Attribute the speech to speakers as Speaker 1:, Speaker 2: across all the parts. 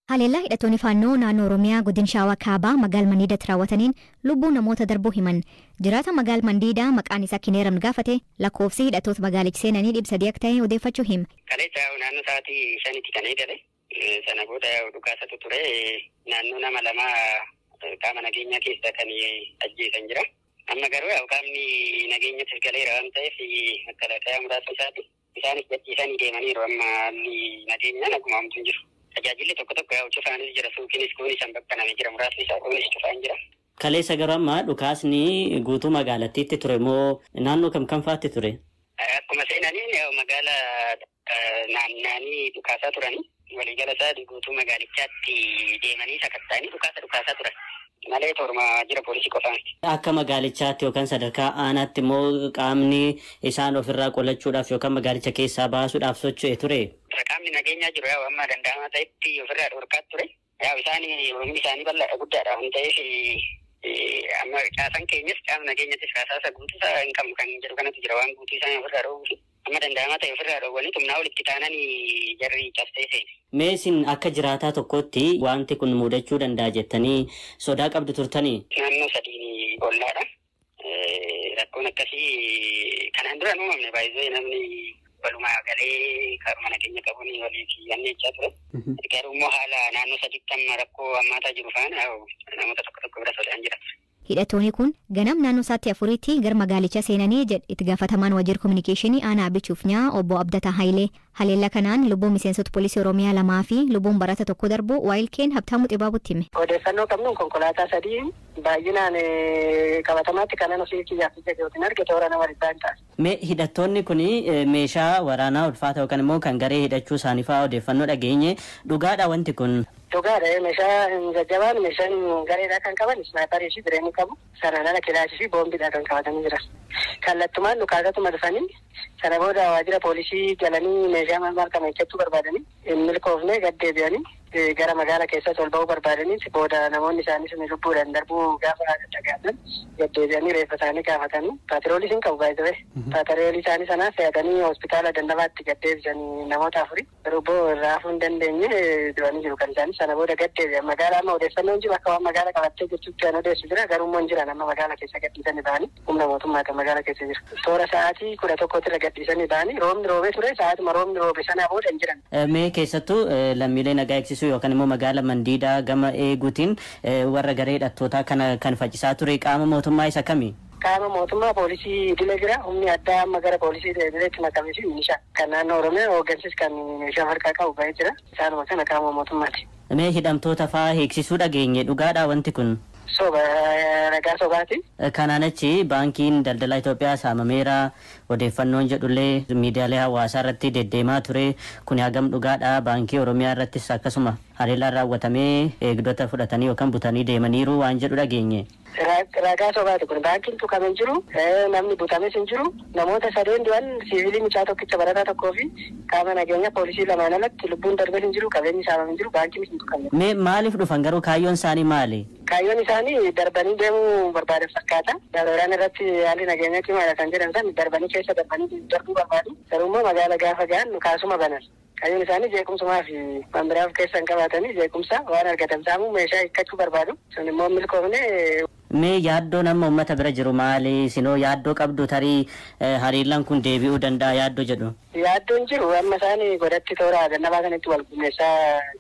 Speaker 1: Haleellaa hidhattoonni faannoo naannoo Oromiyaa godina Shaawaa Kaabaa magaalaa Mandiidaatti raawwataniin lubbuu namoota darbuu himan. Jiraata magaalaa Mandiidaa maqaan isaa Kineeram gaafate lakkoofsi hidhattoota magaalicha seenanii 300 akka ta'e odeeffachuu hima.
Speaker 2: Kaleessa naannoo sa'aatii 5tti kan eegale. Sana booda dhukaasatu ture. Naannoo nama lama qaama nageenyaa keessa kan ajjeesan jira. Amma garuu qaamni nageenyattis galeera waan ta'eef makalaakaa muraasa isaati. Isaanis gadhiisanii deemaniiru amma nageenyaan akkuma hamtuu jiru. Tajaajilli tokko cufaanis jira suuqiinis kunis kan bakkanamee jira muraasni isaa kunis cufaan jira.
Speaker 3: Kaleessa garuu amma dhukaasni guutuu magaalattiitti ture moo naannoo kam faatti ture?
Speaker 2: Akkuma seenanii magaalaa naannanii dhukaasaa turanii waliigala isaa guutuu magaalichaatti deemanii sakatta'anii dhukaasaa turan. Malee torma jira poolisii qofaan.
Speaker 3: Akka magaalichaatti yookaan sadarkaa aanaatti immoo qaamni isaan ofirraa qolachuudhaaf yookaan magaalicha keessaa baasuudhaaf socho'e ture.
Speaker 2: Qaamni nageenyaa jiru amma danda'amaa ta'etti ofirraa dhorkaa ture. Humni isaanii bal'aa guddaadha waan ta'eef amma caasaan keenyas qaamni nageenyattis kaasaasa guutuusaa hin qabnu kan jedhu kanatti jira waan guutuu isaanii ofirraa dhoowwuuf. Amma danda'amaa ta'e ofirraa dhoowwanii humnaa walitti taananii jarri cabsee seene.
Speaker 3: Mee isin akka jiraataa tokkotti wanti kun mudachuu danda'a jettanii sodaa qabdu turtanii?
Speaker 2: Naannoo sadiin ollaadha. Rakkoon akkasii kanaan dura uumamne baay'ee namni walumaa galee qaama nageenya qabuun waliif yannechaa ture. Garuu immoo haala naannoo sadiitti amma rakkoo hammaataa jiru faana namoota tokko bira sodaan jira.
Speaker 1: Hidhattoonni kun ganam naannoo sa'aatii 4tti gara magaalicha seenanii jedhe itti gaafatamaan waajjira kominikeeshinii aanaa Abichuuf nyaa obbo Abdataa Hayilee. Haleellaa kanaan lubbuun miseensota poolisii Oromiyaa 2 fi lubbuun barataa 1 darbu Waayilkeen Habtaamuu Xibaabutti hime.
Speaker 4: Odeeffannoo qabnuun konkolaataa 3 baay'inaan qabatamaatti kanan ofii kiyyaaf jedhuutiin arge toora nama dhibbaan ta'a.
Speaker 3: Mee hidhattoonni kun meeshaa waraanaa ulfaataa yookaan immoo kan garee hidhachuu isaanii fa'aa odeeffannoo dhageenye dhugaadha wanti kun?
Speaker 4: Dhugaadha meeshaa jajjabaan meeshaan gareedhaa kan qaban isnaaparii fi bireenii qabu sanaan ala kilaashii fi boombiidhaa kan qabatanii jiran. Kallattumaan dhukaasatuma dhufanii sana booda waajjira poolisii galanii meeshaa maal kan eeggachuu barbaadanii milkoofnee gad deebi'anii gara magaalaa keessatti ol ba'uu barbaadanii booda namoonni isaanii sun lubbuudhaan darbuu gaafa dhagaatan gad deebi'anii reeffa isaanii gaafatanii paatiroolii hin qabu baay'ee paatiroolii isaanii sanaaf fe'atanii hospitaala dandabaatti gad deebisanii namoota 4 garuu raafuu hin dandeenye du'anii jiru kan isaanii sana booda gad deebi'an magaalaa amma odeeffannoon jiru akka waan magaalaa qabattee jechuutti kan odeessu jira garuu immoo hin jiran amma magaalaa keessa gadhiisanii ba'anii humna mootummaa kan magaalaa keessa jira toora sa'aatii 11 gadhiisanii ba'anii roobni roobee ture sa'aatuma roobni roobe sanaa booda hin jiran.
Speaker 3: Mee keessattuu lammiilee nagaa eegsisuu yookaan immoo magaalaa Mandiidaa gama eeguutiin warra garee hidhattootaa kana kan faccisaa ture qaama mootummaa isa kami?
Speaker 4: Qaama mootummaa poolisii idilee jira humni addaa amma gara poolisii idileetti makamee fi milishaa kan naannoo Oromiyaa hooggansis kan meeshaa harkaa qabu ba'ee jira isaanuma kana qaama mootummaati.
Speaker 3: Mee hidhamtoota fa'aa eegsisuu dhageenye dhugaadha wanti kun?
Speaker 4: Ragaa sobaati.
Speaker 3: Kanaan achi baankiin daldalaa Itoophiyaa saamameera odeeffannoon jedhullee miidiyaalee hawaasaa irratti deddeemaa ture kun hagam dhugaadha baankii Oromiyaa irrattis akkasuma haleellaan raawwatamee eegdota fudhatanii yookaan butanii deemaniiru waan jedhu dhageenye.
Speaker 4: Ragaa sobaati kun baankiin tuqamee jiru namni butames hin jiru namoota 3 du'an siviilii mucaa tokkicha barataa tokkoo fi qaama nageenya poolisii lamaan alatti lubbuun darbee hin jiru qabeenyi saamamee hin jiru baankiin hin tuqamne.
Speaker 3: Mee maaliif dhufan garuu kaayyoon isaanii maali?
Speaker 4: Kaayyoon isaanii darbanii deemuu barbaadan fakkaata. Darooraan irratti haalli nageenya cimaadha kan jedhan san darbanii keessa darbanii darbuu barbaadu. Garuu immoo magaala gaafa ga'an kaasuma banan. Kaayyoon isaanii jeequmsumaa fi waan biraaf keessa hin qabaatanii jeequmsa waan argatan saamuu meeshaa hiikkachuu barbaadu. Sun immoo milkoofne.
Speaker 3: Mee yaaddoo nama uummata bira jiru maali? Sinoo yaaddoo qabdu tarii hariiraan kun deebi'uu danda'a yaaddoo jedhu.
Speaker 4: Yaaddoon jiru amma isaanii godatti toora dannabaa kanatti wal gumeessaa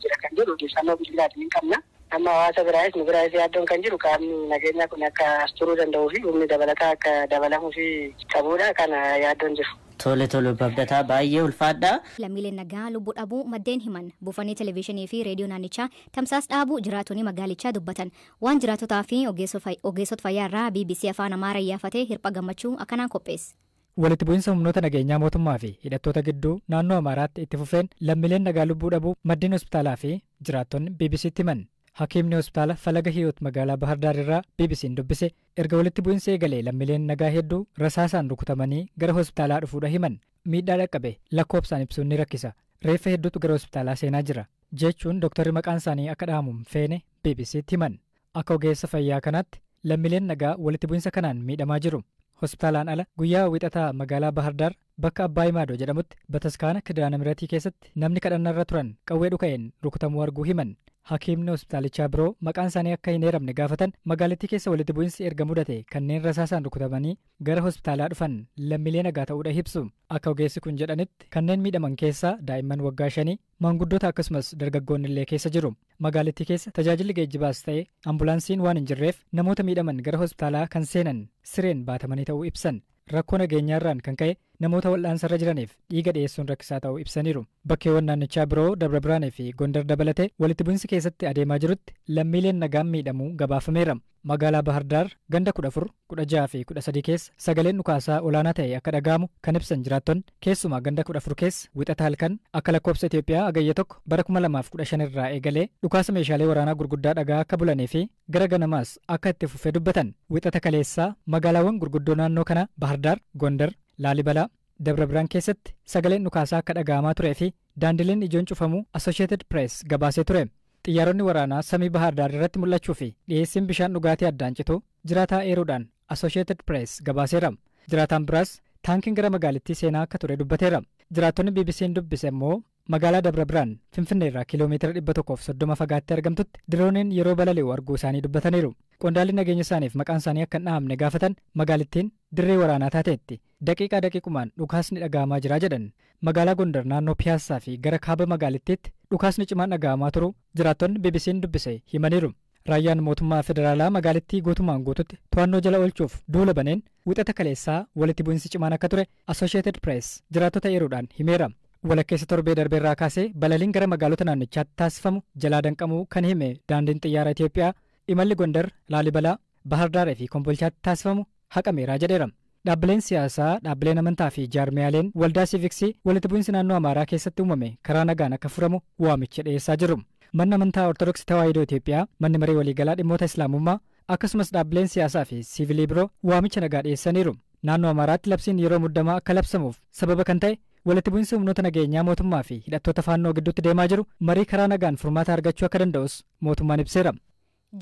Speaker 4: jira kan jedhu odeeffannoo bilbilaatiin hin qabna. Amma hawaasa biraayis nu biraayis yaaddoon kan jiru qaamni nageenyaa kun akka as turuu danda'uu fi humni dabalataa akka dabalamuu fi qabuudha kana yaaddoon jiru.
Speaker 3: Tole Abdataa baay'ee ulfaadha.
Speaker 1: Lammiileen nagaa lubbuu dhabuu maddeen himan buufanni televezyiinii fi reediyoo naannichaa tamsaas dhaabuu jiraatonni magaalichaa dubbatan waan jiraatotaa fi ogeessota fayyaa irraa BBC afaan Amaaraa iyyafatee hirpha gammachuu akkanaan qopheesse.
Speaker 5: Walitti bu'iinsa humnoota nageenyaa mootummaa fi hidhattoota gidduu naannoo Amaaraatti itti fufeen lammiileen nagaa lubbuu dhabuu maddeen hospitaalaa fi jiraattonni BBC'tti himan. Hakiimni hospitaala Falaga Hiyoot magaalaa Bahar Daar irraa BBC'n dubbise erga walitti bu'iinsa eegalee lammiileen nagaa hedduu rasaasaan rukutamanii gara hospitaalaa dhufuudha himan. Miidhaa dhaqqabe lakkoofsaan ibsuun ni rakkisa. Reeffa hedduutu gara hospitaalaa seenaa jira jechuun dooktarri maqaan isaanii akka dhaamuun feene BBC'tti himan. Akka ogeessa fayyaa kanaatti lammiileen nagaa walitti bu'iinsa kanaan miidhamaa jiru. Hospitaalaan ala guyyaa wixataa magaalaa Bahar Daar bakka Abbaa Imaadoo jedhamutti bataskaana Kidaana Miratii keessatti namni kadhannarra turan qawwee dhuka'een rukutamuu arguu himan. Hakiimni hospitaalichaa biroo maqaan isaanii akka hin eeramne gaafatan magaalattii keessa walitti bu'insi erga mudate kanneen rasaasaan rukutamanii gara hospitaalaa dhufan lammiilee nagaa ta'uudha ibsu. Akka ogeessi kun jedhanitti kanneen miidhaman keessaa daa'imman waggaa 5, maanguddoota akkasumas dargaggoonni illee keessa jiru. Magaalattii keessa tajaajilli geejjibaas ta'e ambulaansiin waan hin jirreef namoota miidhaman gara hospitaalaa kan seenan sireen baatamanii ta'uu ibsan. Rakkoo nageenyaarraan kan ka'e namoota wal'aansarra jiraniif dhiiga dhiyeessuun rakkisaa ta'uu ibsaniiru. Bakkeewwan naannichaa biroo Dabra Biraanee fi Gondar dabalatee walitti bu'insi keessatti adeemaa jirutti lammiileen nagaan miidhamuu gabaafameera. Magaalaa Bahardaar ganda 14, 16 fi 13 keessa sagaleen dhukaasaa olaanaa ta'e akka dhaga'amu kan ibsan jiraattonni keessumaa ganda 14 keessa wixata halkan akka lakkoofsa Itoophiyaa agayya 1 bara 2015 irraa eegalee dhukaasa meeshaalee waraanaa gurguddaa dhagaa akka bulanii fi gara ganamaas akka itti fufee dubbatan. Wixata kaleessaa magaalaawwan gurguddoo naannoo kana Bahardaar, Gondar, Laalibalaa, Dabra Biraan keessatti sagaleen dhukaasaa akka dhaga'amaa turee fi daandileen ijoon cufamuu Associated Press gabaasee ture. Xiyyaaronni waraanaa samii Bahardaar irratti mul'achuu fi dhiyeessiin bishaan dhugaatii addaan cituu jiraataa eeruudhaan Associated Press gabaaseera. Jiraataan biraas taankiin gara magaalittii seenaa akka ture dubbateera. Jiraattonni BBC'n dubbise immoo magaalaa Dabra Biraan Finfinnee irraa kiiloomeetira 130 fagaattee argamtutti dirooniin yeroo balali'u arguu isaanii dubbataniiru. Qondaalli nageenya isaaniif maqaan isaanii akka hin dhahamne gaafatan magaalittiin dirree waraanaa taateetti daqiiqaa daqiiqumaan dhukaasni dhaga'amaa jira jedhan. Magaalaa Gondar naannoo Piyaassaa fi gara kaaba magaalittiitti dhukaasni cimaan dhaga'amaa turu jiraattonni BBC'n dubbise himaniiru. Raayyaan mootummaa federaalaa magaalittii guutumaan guututti to'annoo jala oolchuuf duula baneen wixata kaleessaa walitti bu'insi cimaan akka ture Associated Press jiraattota eeruudhaan himeera. Walakkeessa torbee darbeerraa kaasee balaliin gara magaalota naannichaatti taasifamu jalaa danqamuu kan hime daandiin xiyyaara Itoophiyaa imalli Gondar, Laalibalaa, Bahardaar fi Kombolchaatti taasifamu haqameeraa jedheera. Dhaabbileen siyaasaa, dhaabbileen amantaa fi jaarmiyaaleen waldaa siiviksii walitti bu'insi naannoo Amaaraa keessatti uumame karaa nagaan akka furamu waamicha dhiyeessaa jiru. Manni amantaa Ortodoksii Tawaahidoo Itoophiyaa, manni maree waliigalaa dhimmoota Islaamummaa akkasumas dhaabbileen siyaasaa fi siivilii biroo waamicha nagaa dhiyeessaniiru. Naannoo Amaaraatti labsiin yeroo muddamaa akka labsamuuf sababa kan ta'e walitti bu'insi humnoota nageenyaa mootummaa fi hidhattoota faannoo gidduutti deemaa jiru marii karaa nagaan furmaata argachuu akka danda'us mootummaan ibseera.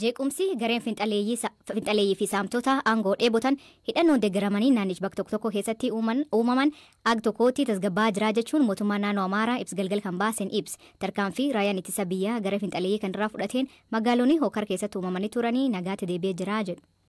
Speaker 1: Jeequmsi gareen finxaleeyyii fi saamtota aangoo dheebotan hidhannoon deeggaramanii naannicha bakka tokko keessatti uumaman ag tokkootti tasgabbaa jiraa jechuun mootummaan naannoo Amaaraa ibsa galgal kan baasen ibsa. Tarkaanfii raayyaan ittisa biyyaa garee finxaleeyyii kanarraa fudhateen magaalonni hokkara keessatti uumamanii turanii nagaatti deebi'ee jiraa jedhu.